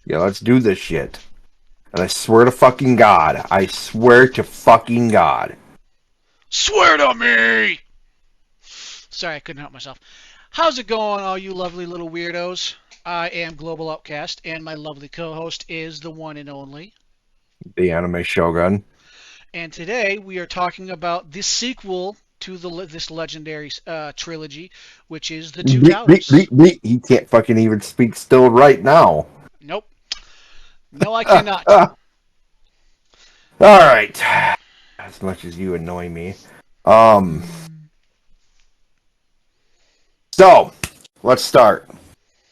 Yeah, let's do this shit. And I swear to fucking God. I swear to fucking God. Swear to me! Sorry, I couldn't help myself. How's it going, all you lovely little weirdos? I am Global Outcast, and my lovely co-host is the one and only. The Anime Shogun. And today we are talking about the sequel to this legendary trilogy, which is The Two Towers. He can't fucking even speak still right now. Nope. No, I cannot. Alright. As much as you annoy me. So, let's start.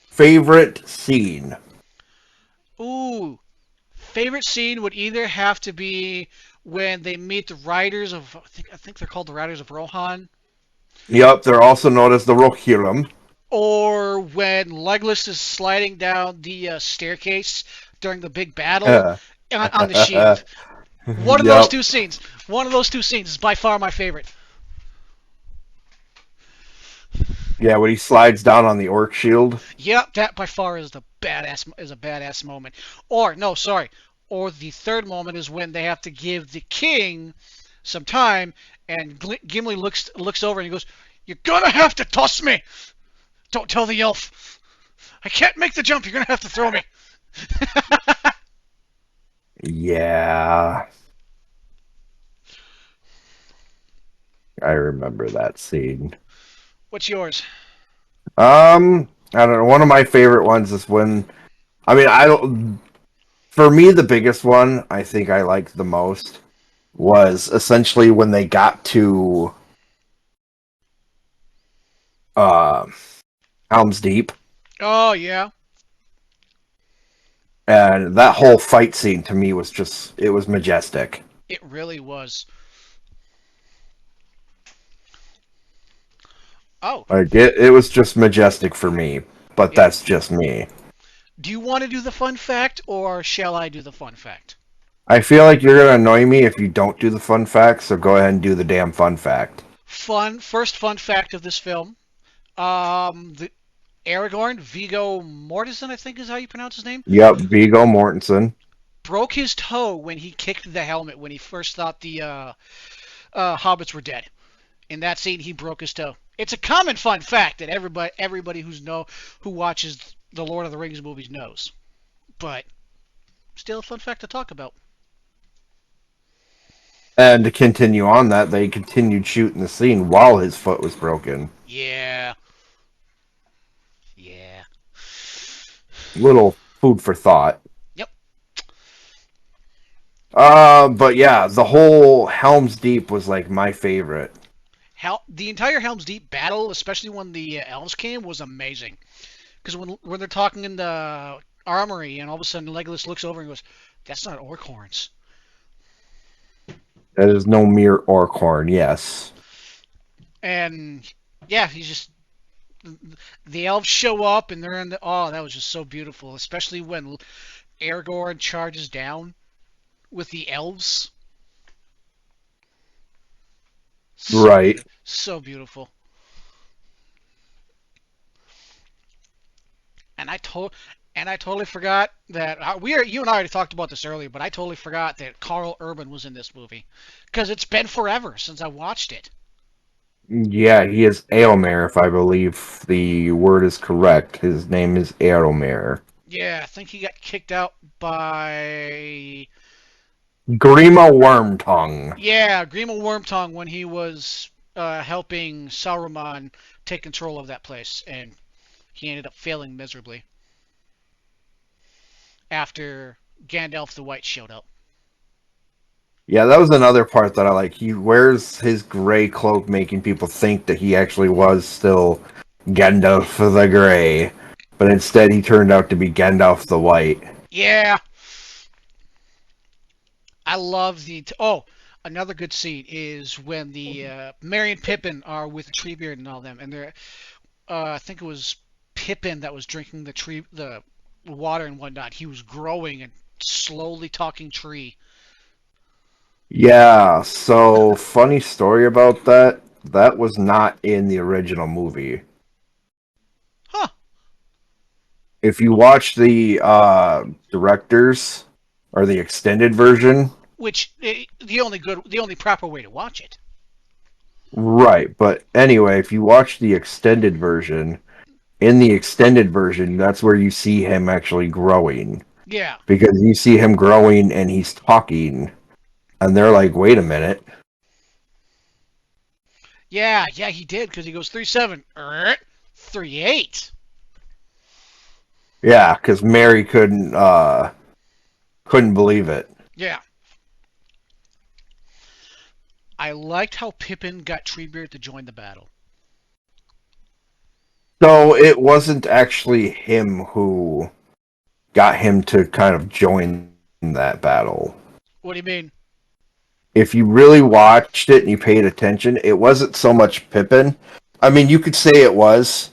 Favorite scene? Ooh. Favorite scene would either have to be when they meet the riders of, I think they're called the Riders of Rohan, Yep, they're also known as the Rohirrim. or when Legolas is sliding down the staircase during the big battle Uh, on the shield. One of those yep. two scenes. One of those two scenes is by far my favorite. Yeah, when he slides down on the orc shield. Yep, that by far is a badass moment. Or no, sorry. Or the third moment is when they have to give the king some time, and Gimli looks over and he goes, "You're gonna have to toss me. Don't tell the elf. I can't make the jump. You're gonna have to throw me." Yeah. I remember that scene. What's yours? I don't know. One of my favorite ones is when, I mean, I don't. For me, the biggest one I think I liked the most was essentially when they got to uh, Helm's Deep, Oh yeah, and that whole fight scene to me was it was majestic. it really was. Oh, Like it was just majestic for me, but yeah. that's just me. Do you want to do the fun fact, or shall I do the fun fact? I feel like you're gonna annoy me if you don't do the fun fact, so go ahead and do the damn fun fact. First fun fact of this film. The Aragorn, Viggo Mortensen, I think is how you pronounce his name, Yep, Viggo Mortensen. broke his toe when he kicked the helmet when he first thought the hobbits were dead. In that scene, he broke his toe. It's a common fun fact that everybody who watches the Lord of the Rings movies knows, but still a fun fact to talk about. And to continue on that, they continued shooting the scene while his foot was broken. Yeah, yeah, Little food for thought. yep. But yeah, the whole Helm's Deep was like my favorite. The entire Helm's Deep battle, especially when the elves came, was amazing. Because when they're talking in the armory, and all of a sudden Legolas looks over and goes, "That's not orc horns." That is no mere orc horn, yes. And yeah, he's just the elves show up and they're in the that was just so beautiful, especially when Aragorn charges down with the elves. So Right. beautiful, so beautiful. And I totally forgot that you and I already talked about this earlier, but I totally forgot that Carl Urban was in this movie because it's been forever since I watched it. Yeah, he is Aelmer, if I believe the word is correct. His name is Aelmer. Yeah, I think he got kicked out by Grima Wormtongue. yeah Grima Wormtongue when he was helping Saruman take control of that place, and he ended up failing miserably after Gandalf the White showed up. Yeah, that was another part that I like. He wears his gray cloak, making people think that he actually was still Gandalf the Grey, but instead he turned out to be Gandalf the White. Yeah, I love another good scene is when the Merry and Pippin are with Treebeard and all them, and they're I think it was Pippin that was drinking the water and whatnot. He was growing and slowly talking tree. Yeah, so funny story about that. That was not in the original movie. Huh. if you watch the directors or the extended version, Which the only proper way to watch it. right? But anyway, if you watch the extended version, in the extended version, that's where you see him actually growing Yeah, because you see him growing and he's talking, and they're like, "Wait a minute." yeah, he did because he goes 3-7, 3-8. Yeah, because Mary couldn't believe it. Yeah, I liked how Pippin got Treebeard to join the battle. So it wasn't actually him who got him to kind of join that battle. What do you mean? If you really watched it and you paid attention, it wasn't so much Pippin. I mean, you could say it was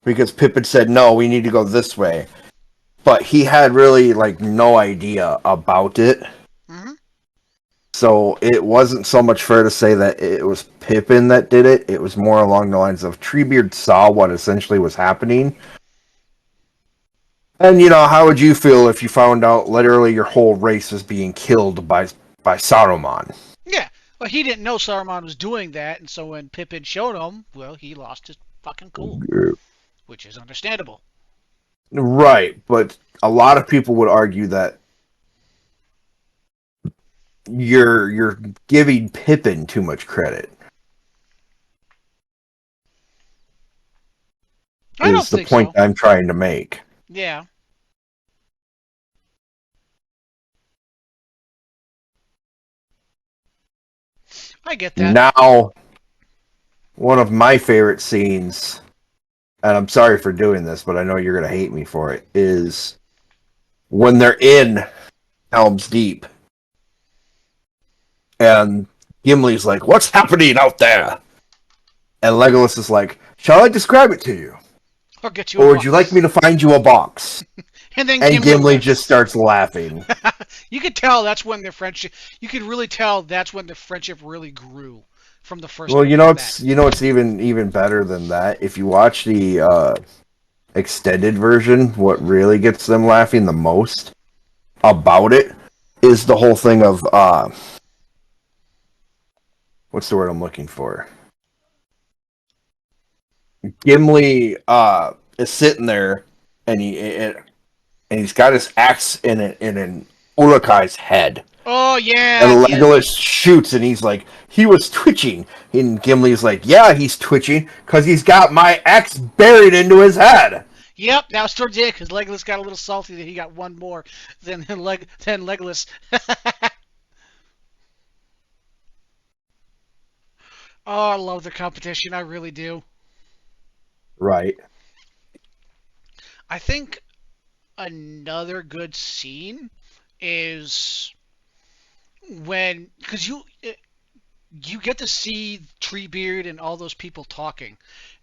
because Pippin said, "No, we need to go this way," but he had really like no idea about it. Hmm. So it wasn't so much fair to say that it was Pippin that did it. It was more along the lines of Treebeard saw what essentially was happening. And how would you feel if you found out literally your whole race was being killed by Saruman? Yeah, well, he didn't know Saruman was doing that, and so when Pippin showed him, well, he lost his fucking cool, which is understandable. Right, but a lot of people would argue that you're giving Pippin too much credit. I don't Is the think point so. I'm trying to make. Yeah, I get that. Now, one of my favorite scenes, and I'm sorry for doing this, but I know you're going to hate me for it, is when they're in Helm's Deep and Gimli's like, "What's happening out there?" And Legolas is like, "Shall I describe it to you? Or get you a Or would you like box. me to find you a box?" And then And Gimli Gimli just laughs. starts laughing. You could tell that's when their friendship. You could really tell that's when the friendship really grew from the first Well, movie to that. it's even better than that. If you watch the extended version, what really gets them laughing the most about it is the whole thing of what's the word I'm looking for? Gimli is sitting there and he's got his axe in an Urukai's head. Oh And yeah, yeah. Legolas shoots, and he's like, he was twitching. And Gimli's like, yeah, he's twitching because he's got my axe buried into his head. Yep, that was towards the end because Legolas got a little salty that he got one more than Legolas. Oh, I love the competition. I really do. Right. I think another good scene is when because you get to see Treebeard and all those people talking,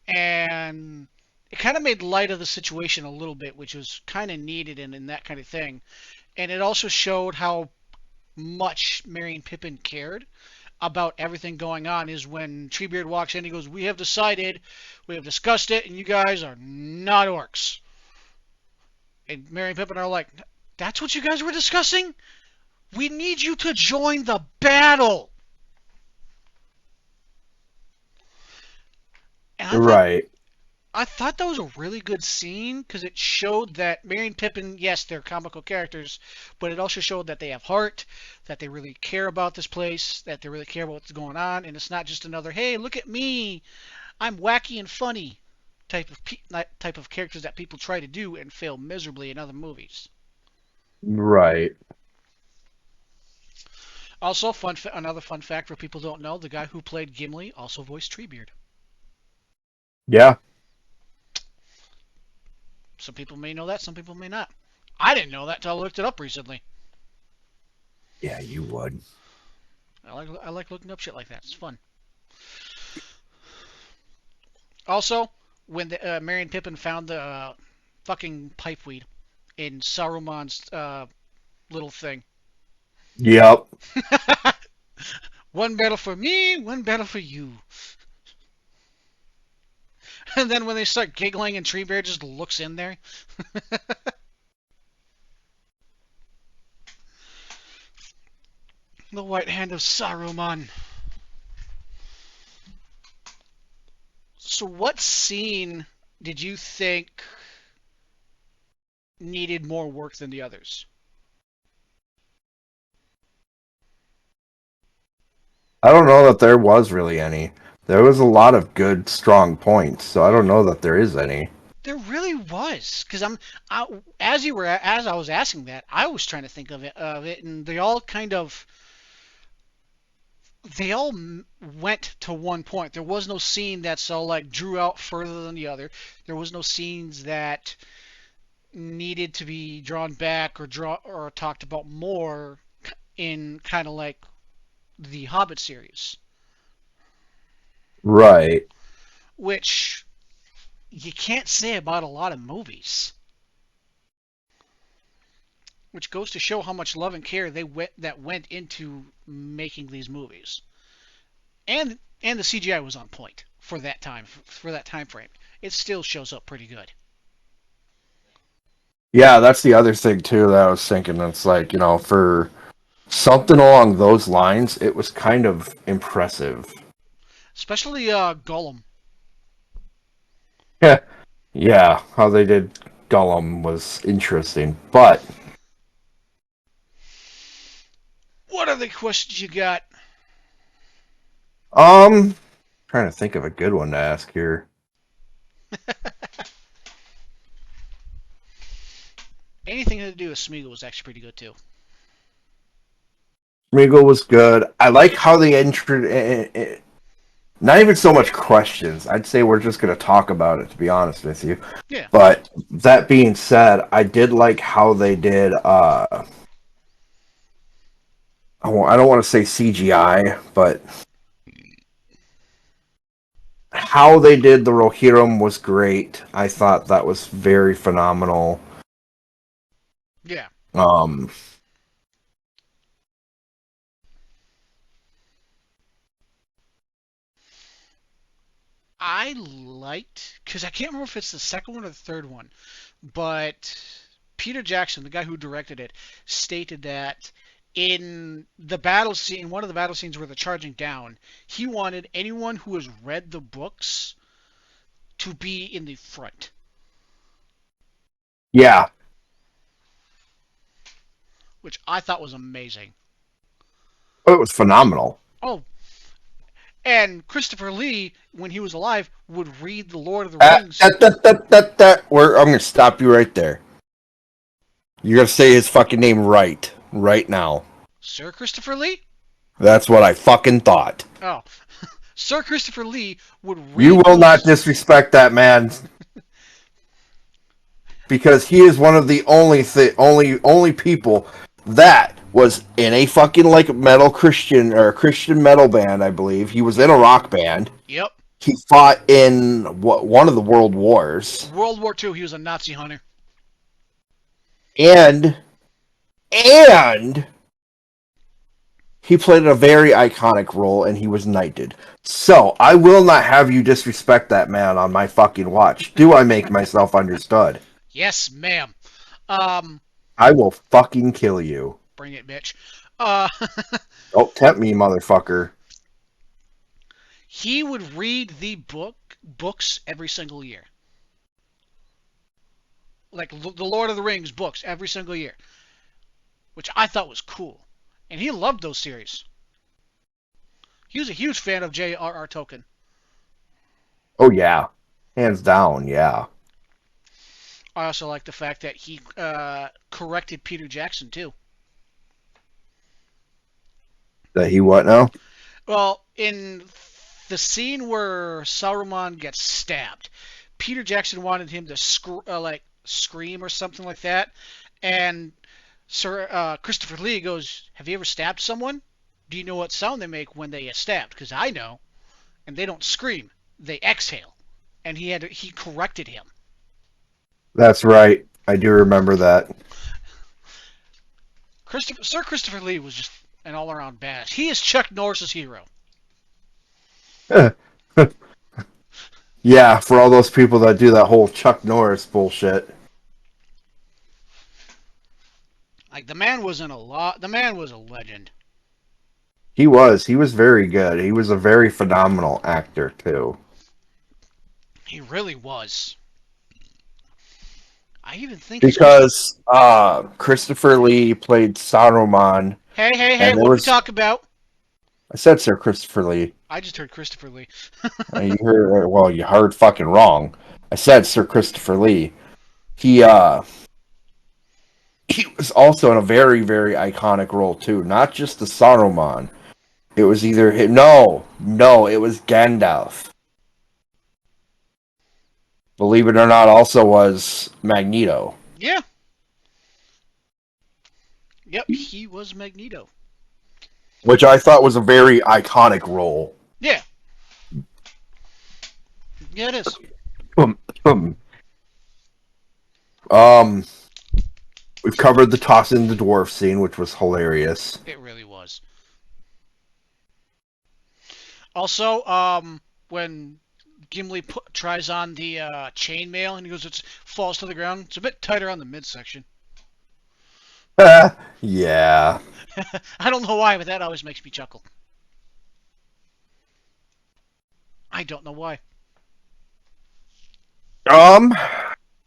and it kind of made light of the situation a little bit, which was kind of needed in that kind of thing. And it also showed how much Merry and Pippin cared about everything going on. Is when Treebeard walks in, he goes, "We have decided, we have discussed it, and you guys are not orcs." And Merry and Pippin are like, "That's what you guys were discussing? We need you to join the battle." And Right. I thought that was a really good scene because it showed that Merry and Pippin, yes, they're comical characters, but it also showed that they have heart, that they really care about this place, that they really care about what's going on, and it's not just another, "Hey, look at me, I'm wacky and funny" type of characters that people try to do and fail miserably in other movies. Right. Also, another fun fact for people who don't know: the guy who played Gimli also voiced Treebeard. Yeah. Some people may know that, some people may not. I didn't know that until I looked it up recently. Yeah, you would. I like looking up shit like that. It's fun. Also, when Merry and Pippin found the fucking pipeweed in Saruman's little thing. Yep. One battle for me, one battle for you. And then when they start giggling and Treebeard just looks in there. The White Hand of Saruman. So what scene did you think needed more work than the others? I don't know that there was really any. There was a lot of good, strong points, so I don't know that there is any. There really was, because as I was asking that, I was trying to think of it, and they all went to one point. There was no scene that so like drew out further than the other. There was no scenes that needed to be drawn back or talked about more in kind of like the Hobbit series, Right. which you can't say about a lot of movies. Which goes to show how much love and care that went into making these movies, and the CGI was on point for that time frame. It still shows up pretty good. Yeah, that's the other thing too that I was thinking. It's like, for something along those lines, it was kind of impressive. Especially Gollum. Yeah, yeah, how they did Gollum was interesting, but What other questions you got? trying to think of a good one to ask here. Anything to do with Smeagol was actually pretty good too. Smeagol was good. I like how they entered. Not even so much questions. I'd say we're just going to talk about it, to be honest with you. Yeah. But that being said, I did like how they did. I don't want to say CGI, but how they did the Rohirrim was great. I thought that was very phenomenal. Yeah. Um, I liked, because I can't remember if it's the second one or the third one, but Peter Jackson, the guy who directed it, stated that in the battle scene, one of the battle scenes where they're charging down, he wanted anyone who has read the books to be in the front, yeah, which I thought was amazing. it was phenomenal. Oh, and Christopher Lee, when he was alive, would read the Lord of the Uh, Rings. I'm going to stop you right there. You're going to say his fucking name right now. Sir Christopher Lee? That's what I fucking thought. Oh, Sir Christopher Lee would You read will not those. disrespect that man because he is one of the only people that was in a fucking like metal Christian or Christian metal band, I believe. He was in a rock band. Yep. He fought in one of the world wars. World War II, he was a Nazi hunter. And he played a very iconic role and he was knighted. So, I will not have you disrespect that man on my fucking watch. Do I make myself understood? Yes, ma'am. Um, I will fucking kill you. bring it, bitch. Uh, Don't tempt me, motherfucker. he would read the books every single year, like the Lord of the Rings books every single year, which I thought was cool, and he loved those series. He was a huge fan of J.R.R. Tolkien. Oh, yeah. Hands down, yeah. I also like the fact that he corrected Peter Jackson too. That he what now? Well, in the scene where Saruman gets stabbed, Peter Jackson wanted him to scream or something like that, and Sir Christopher Lee goes, "Have you ever stabbed someone? Do you know what sound they make when they get stabbed? Because I know, and they don't scream; they exhale." And he corrected him. That's right. I do remember that. Sir Christopher Lee was just an all-around badass. He is Chuck Norris's hero. Yeah, for all those people that do that whole Chuck Norris bullshit. Like the man was in a lot. The man was a legend. He was. He was very good. He was a very phenomenal actor too. He really was. I even think he's Christopher. Because Christopher Lee played Saruman, Hey, hey, hey! and there What are we was talking about? I said Sir Christopher Lee. I just heard Christopher Lee. You heard well, you heard fucking wrong. I said Sir Christopher Lee. He he was also in a very very iconic role too. Not just the Saruman. It was either no, it was Gandalf. Believe it or not, also was Magneto, Yeah. Yep. He was Magneto. which I thought was a very iconic role. Yeah. Yeah, it is. Um, um, um, we've covered the tossing the dwarf scene, which was hilarious. It really was. Also, when Gimli tries on the chainmail and he goes, it falls to the ground. It's a bit tighter on the midsection. Yeah. I don't know why, but that always makes me chuckle. I don't know why.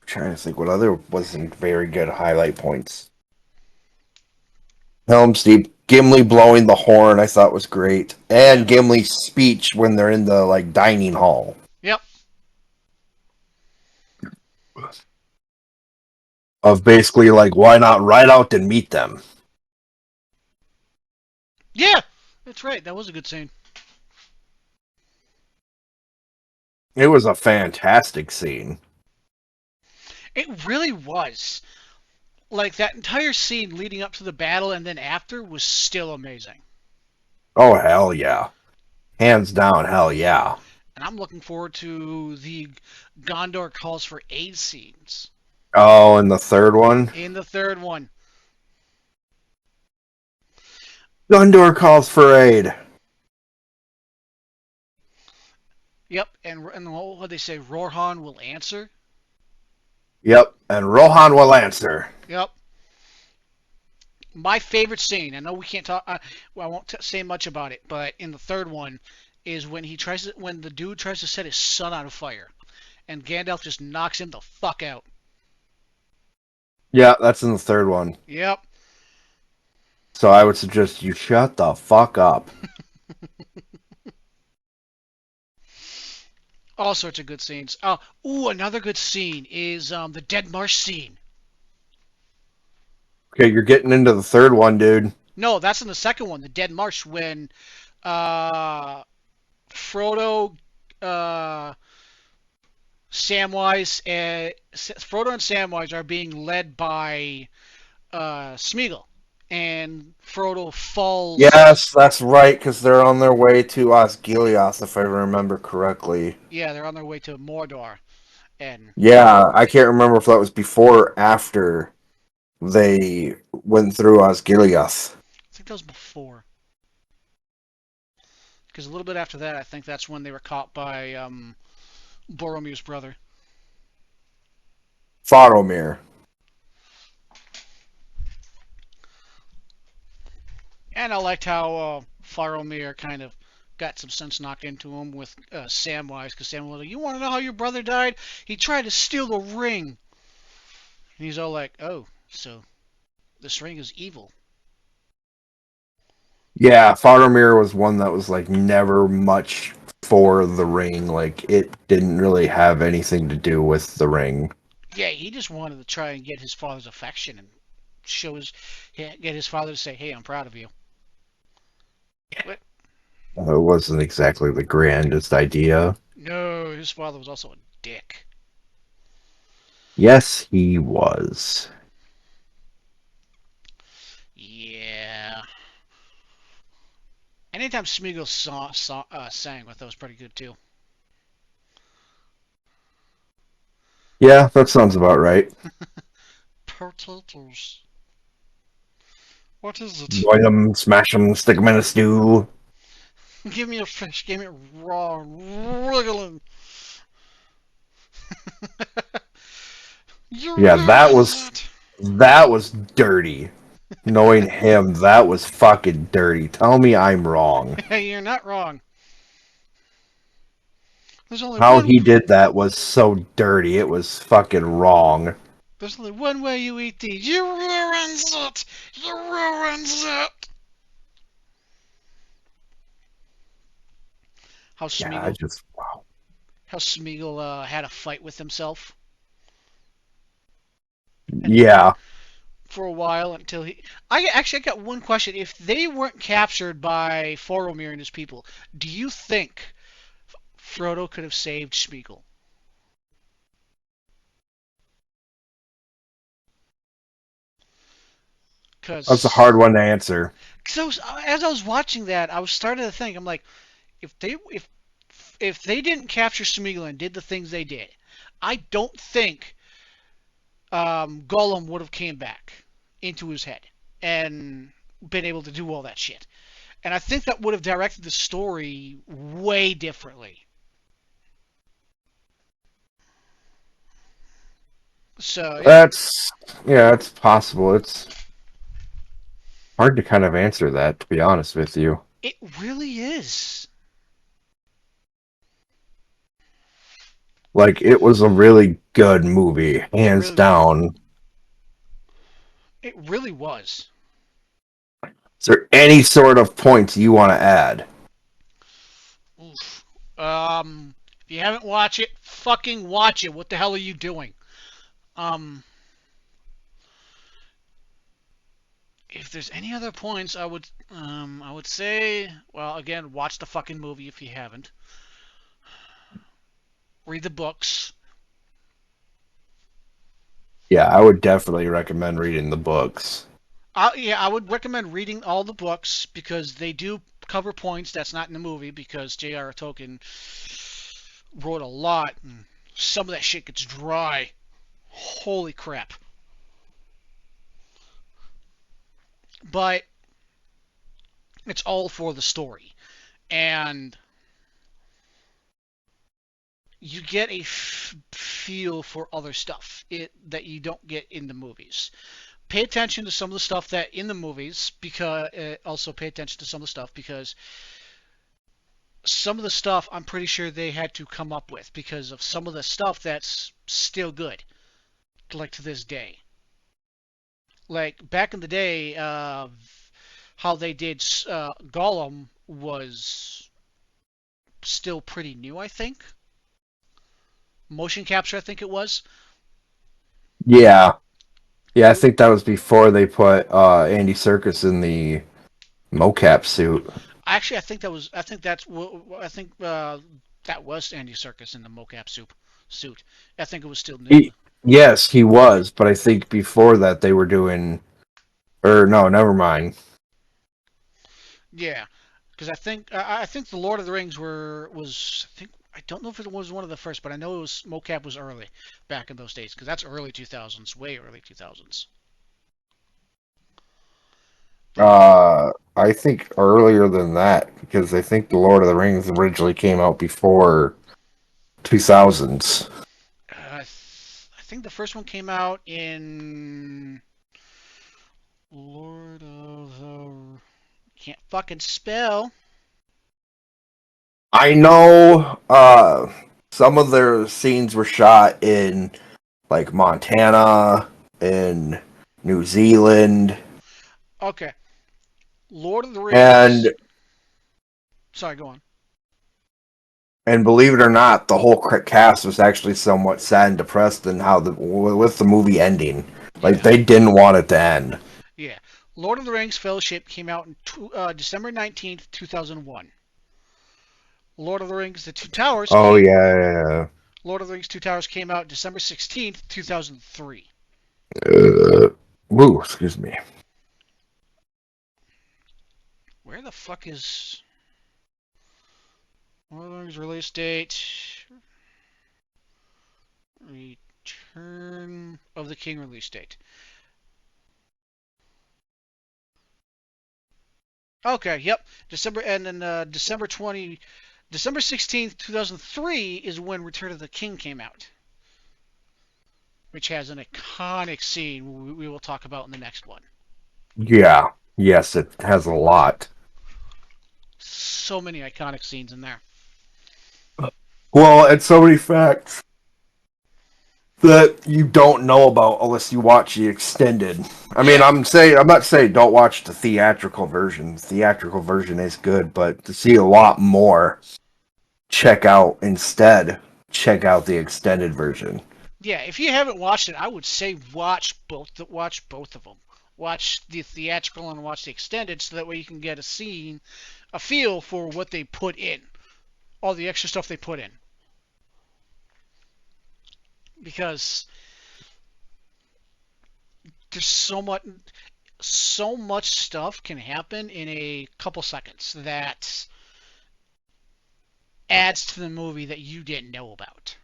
Trying to think what other wasn't very good highlight points. Helm's Deep, Gimli blowing the horn, I thought was great, and Yep. Gimli's speech when they're in the like dining hall Yep. of basically like why not ride out and meet them. Yeah. That's right. That was a good scene. It was a fantastic scene. It really was. Like that entire scene leading up to the battle and then after was still amazing. Oh hell yeah, hands down, hell yeah. And I'm looking forward to the Gondor calls for aid scenes Oh, and the third one, in the third one. Gondor calls for aid. Yep, and what would they say? Rohan will answer. Yep, and Rohan will answer. Yep. My favorite scene. I know we can't talk. Well, I won't say much about it, but in the third one is when the dude tries to set his son on fire, and Gandalf just knocks him the fuck out. Yeah, that's in the third one. Yep. So I would suggest you shut the fuck up. All sorts of good scenes. Another good scene is the Dead Marsh scene. Okay, you're getting into the third one, dude. No, that's in the second one, the Dead Marsh, when uh, Frodo, uh, Frodo and Samwise are being led by Smeagol, and Frodo falls. Yes, that's right, because they're on their way to Osgiliath, if I remember correctly. Yeah, they're on their way to Mordor, and Yeah, I can't remember if that was before or after they went through Osgiliath. I think that was before. Because a little bit after that, I think that's when they were caught by Boromir's brother. Faramir. And I liked how Faramir kind of got some sense knocked into him with Samwise, because Samwise was like, "You want to know how your brother died? He tried to steal the ring." And he's all like, "Oh, so this ring is evil." Yeah, Faramir was one that was like never much for the ring. Like it didn't really have anything to do with the ring. Yeah, he just wanted to try and get his father's affection and get his father to say, "Hey, I'm proud of you." But It wasn't exactly the grandest idea. no, his father was also a dick. Yes, he was. Yeah. Anytime Smeagol sang with, that was pretty good too. Yeah, that sounds about right. Potatoes. What is it? Boil them, smash them, stick them in a stew. Give me a fish. Give me it raw, wriggling. You Yeah, ruined it. that was dirty. Knowing him, that was fucking dirty. Tell me I'm wrong. Hey, you're not wrong. There's only How one. he did that was so dirty. It was fucking wrong. There's only one way you eat these. You ruins it. You ruins it. How Yeah, I Smeagol, just wow. how Smeagol had a fight with himself, and Yeah, for a while until he. I got one question. If they weren't captured by Boromir and his people, do you think Frodo could have saved Smeagol? that's a hard Because one to answer. as I was watching that, I was starting to think. I'm like, if they didn't capture Smeagol and did the things they did, I don't think Gollum would have came back into his head and been able to do all that shit. And I think that would have directed the story way differently. So yeah, That's yeah, it's possible. It's hard to kind of answer that, to be honest with you. it really is. Like it was a really good movie, It hands really, down. it really was. Is there any sort of points you want to add? Oof. If you haven't watched it, fucking watch it. What the hell are you doing? Um, if there's any other points, I would say, well, again, watch the fucking movie if you haven't. Read the books. Yeah, I would definitely recommend reading the books. Yeah, I would recommend reading all the books because they do cover points that's not in the movie because J.R.R. Tolkien wrote a lot and some of that shit gets dry. Holy crap. But it's all for the story. And you get a feel for other stuff that you don't get in the movies. Pay attention to some of the stuff that in the movies because also pay attention to some of the stuff because some of the stuff I'm pretty sure they had to come up with because of some of the stuff that's still good, like to this day. Like back in the day, how they did Gollum was still pretty new, I think. Motion capture, I think it was. Yeah, yeah, I It, think that was before they put Andy Serkis in the mocap suit. actually, I think that was. I think that's. I think that was Andy Serkis in the mocap suit. I think it was still new. Yes, he was, but I think before that they were doing. Or no, never mind. Yeah, because I think the Lord of the Rings was I think I don't know if it was one of the first, but I know it was mocap was early back in those days because that's early 2000s, way early 2000s. The I think earlier than that because I think the Lord of the Rings originally came out before 2000s. I think the first one came out in Lord of the can't fucking spell. I know some of their scenes were shot in like Montana, in New Zealand, Okay, Lord of the and Rings. Sorry, go on. and believe it or not, the whole cast was actually somewhat sad and depressed in how the with the movie ending. Like Yeah, they didn't want it to end. yeah. Lord of the Rings Fellowship came out in December 19th, 2001. Lord of the Rings The Two Towers Oh came yeah. Lord of the Rings Two Towers came out December 16th, 2003. Woo, excuse me. Where the fuck is Lord of the Rings release date? Return of the King release date. Okay, yep. December and then December 16th, 2003 is when Return of the King came out. which has an iconic scene we will talk about in the next one. Yeah. Yes, it has a lot. So many iconic scenes in there. Well, and so many facts that you don't know about unless you watch the extended. I mean, Yeah, I'm not saying don't watch the theatrical version. The theatrical version is good, but to see a lot more, check out the extended version. yeah. If you haven't watched it, I would say watch both of them. Watch the theatrical and watch the extended, so that way you can get a feel for what they put in, all the extra stuff they put in. Because there's so much stuff can happen in a couple seconds that adds to the movie that you didn't know about.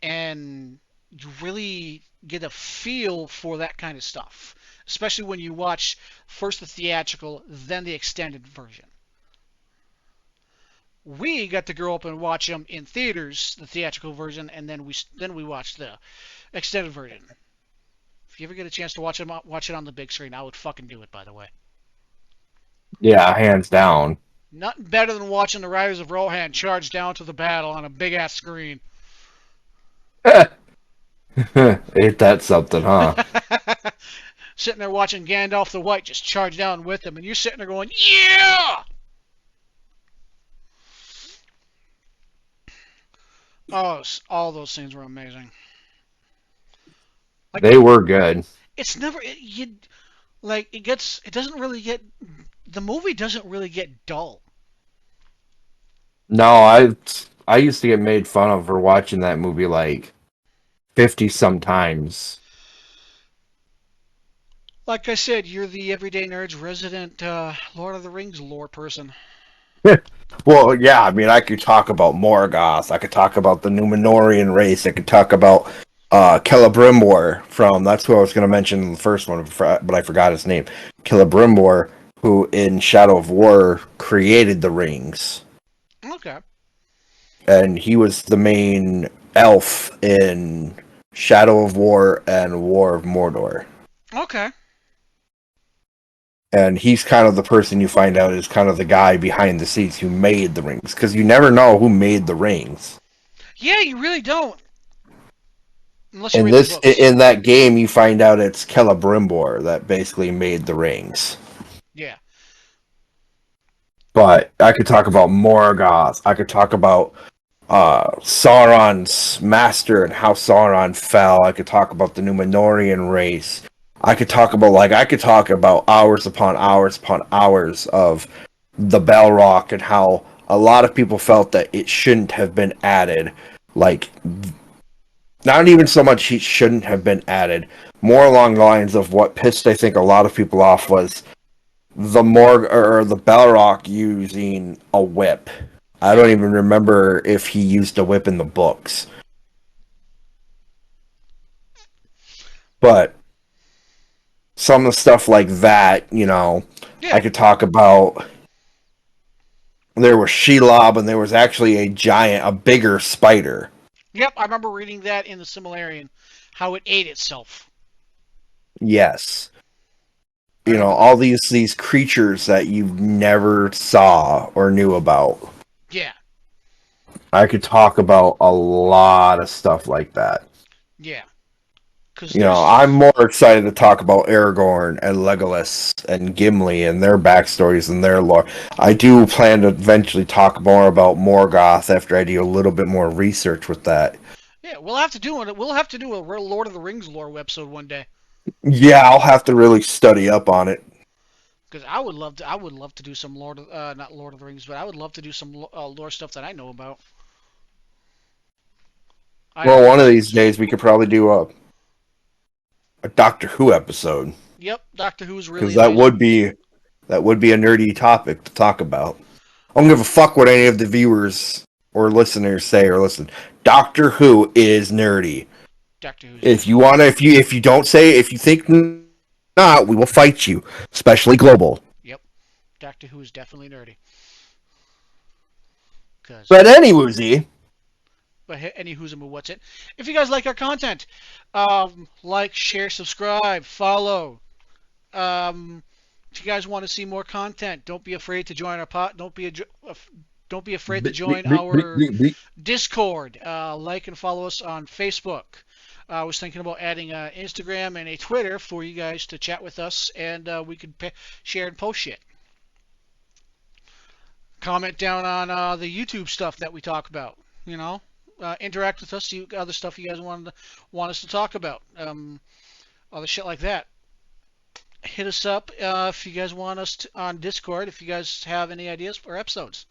And you really get a feel for that kind of stuff, especially when you watch first the theatrical, then the extended version. We got to grow up and watch them in theaters, the theatrical version, and then we watched the extended version. If you ever get a chance to watch it on the big screen, I would fucking do it. By the way, Yeah, hands down. nothing better than watching the Riders of Rohan charge down to the battle on a big ass screen. Ain't that something, huh? Sitting there watching Gandalf the White just charge down with them, and you're sitting there going, "Yeah!" Oh, all those scenes were amazing. Like They were good. it's never you like it doesn't really get the movie doesn't really get dull. No, I used to get made fun of for watching that movie like 50 sometimes. Like I said, you're the Everyday Nerds resident Lord of the Rings lore person. Well, yeah, I mean, I could talk about Morgoth. I could talk about the Numenorian race. I could talk about Celebrimbor from. That's who I was going to mention in the first one, but I forgot his name. Celebrimbor, who in Shadow of War created the rings, Okay. and he was the main elf in Shadow of War and War of Mordor. Okay. And he's kind of the person you find out is kind of the guy behind the scenes who made the rings, because you never know who made the rings. Yeah, you really don't unless you In read the this, books. in that game, you find out it's Celebrimbor that basically made the rings. Yeah. But I could talk about Morgoth. I could talk about Sauron's master and how Sauron fell. I could talk about the Numenorian race. I could talk about hours upon hours of the Balrog and how a lot of people felt that it shouldn't have been added. Like, not even so much it shouldn't have been added. More along the lines of what pissed I think a lot of people off was the Balrog using a whip. I Yeah. don't even remember if he used a whip in the books. But some of the stuff like that, I Yeah. could talk about. There was Shelob, and there was actually a bigger spider. Yep, I remember reading that in the Similarian, how it ate itself. Yes. I remember that. All these creatures that you never saw or knew about. Yeah. I could talk about a lot of stuff like that. Yeah. Because there's I'm more excited to talk about Aragorn and Legolas and Gimli and their backstories and their lore. I do plan to eventually talk more about Morgoth after I do a little bit more research with that. yeah, we'll have to do a real Lord of the Rings lore episode one day. Yeah, I'll have to really study up on it. Because I would love to do some not Lord of the Rings, but I would love to do some lore stuff that I know about. I Well, know one of there's these days we could probably do a Doctor Who episode Yep, Doctor Who is because really amazing. that would be a nerdy topic to talk about. I don't give a fuck what any of the viewers or listeners say or listen. Doctor Who is nerdy. Doctor Who's If you definitely wanna, nerdy. if you don't say, if you think not, we will fight you, especially global. Yep, Doctor Who is definitely nerdy. Cause But anyway, But any who's and what's it. If you guys like our content, like, share, subscribe, follow. If you guys want to see more content, don't be afraid to join our pot. Don't be afraid to join our Discord. Like and follow us on Facebook. I was thinking about adding Instagram and a Twitter for you guys to chat with us, and we could share and post shit. Comment down on the YouTube stuff that we talk about. You know, interact with us. See other stuff you guys want us to talk about. Other shit like that. Hit us up if you guys want us on Discord. If you guys have any ideas for episodes.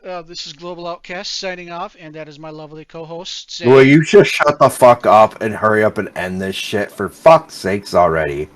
This is Global Outcast signing off, and that is my lovely co-host saying. Will you just shut the fuck up and hurry up and end this shit for fuck's sakes already?